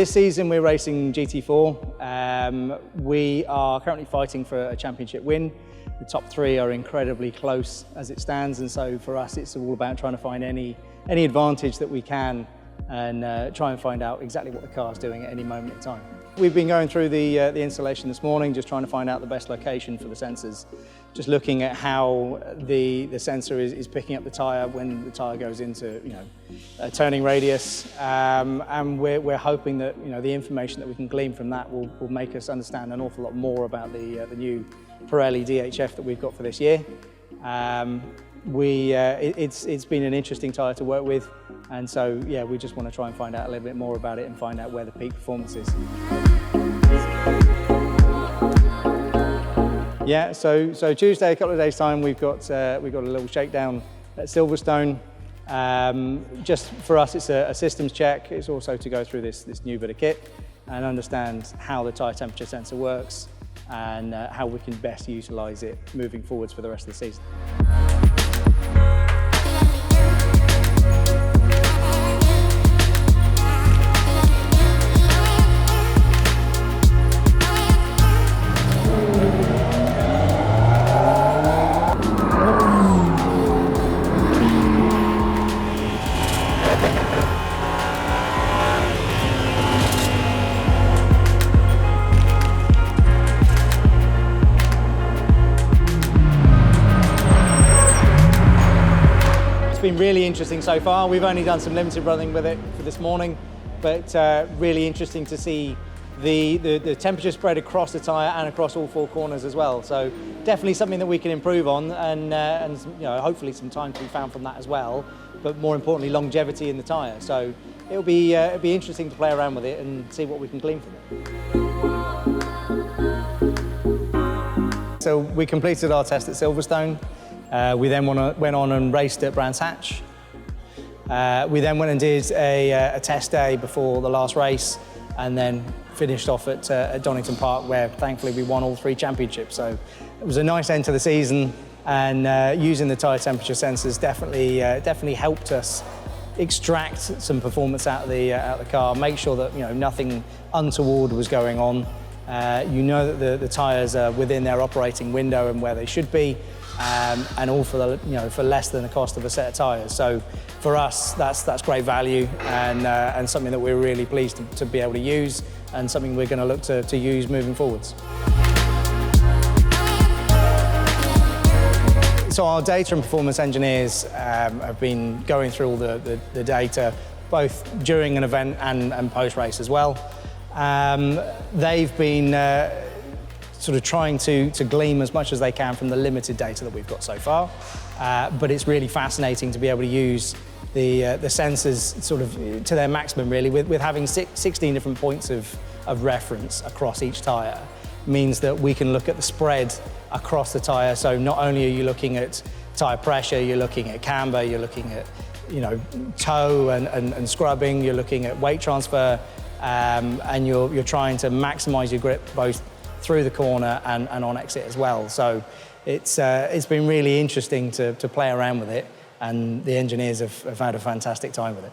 this season we're racing GT4. We are currently fighting for a championship win. The top three are incredibly close as it stands, and so for us it's all about trying to find any advantage that we can and try and find out exactly what the car's doing at any moment in time. We've been going through the installation this morning, just trying to find out the best location for the sensors. Just looking at how the sensor is picking up the tyre when the tyre goes into a turning radius, and we're hoping that the information that we can glean from that will make us understand an awful lot more about the new Pirelli DHF that we've got for this year. It's been an interesting tyre to work with, and so yeah, we just want to try and find out a little bit more about it and find out where the peak performance is. Yeah, so Tuesday, a couple of days' time, we've got a little shakedown at Silverstone. Just for us, it's a systems check. It's also to go through this new bit of kit and understand how the tyre temperature sensor works and how we can best utilise it moving forwards for the rest of the season. It's been really interesting so far. We've only done some limited running with it for this morning, but really interesting to see the temperature spread across the tyre and across all four corners as well. So definitely something that we can improve on, and hopefully some time to be found from that as well. But more importantly, longevity in the tyre. So it'll be interesting to play around with it and see what we can glean from it. So we completed our test at Silverstone. We then went on and raced at Brands Hatch. We then went and did a test day before the last race, and then finished off at Donington Park, where thankfully we won all three championships. So it was a nice end to the season, and using the tyre temperature sensors definitely helped us extract some performance out of the car, make sure that nothing untoward was going on. That the tyres are within their operating window and where they should be, and all for for less than the cost of a set of tyres. So for us, that's great value, and something that we're really pleased to be able to use, and something we're going to look to use moving forwards. So our data and performance engineers have been going through all the data, both during an event and post-race as well. They've been sort of trying to glean as much as they can from the limited data that we've got so far. But it's really fascinating to be able to use the sensors sort of to their maximum, really, with having 16 different points of reference across each tyre. Means that we can look at the spread across the tyre. So not only are you looking at tyre pressure, you're looking at camber, you're looking at toe and scrubbing, you're looking at weight transfer, and you're trying to maximise your grip both through the corner and on exit as well. So it's been really interesting to play around with it, and the engineers have had a fantastic time with it.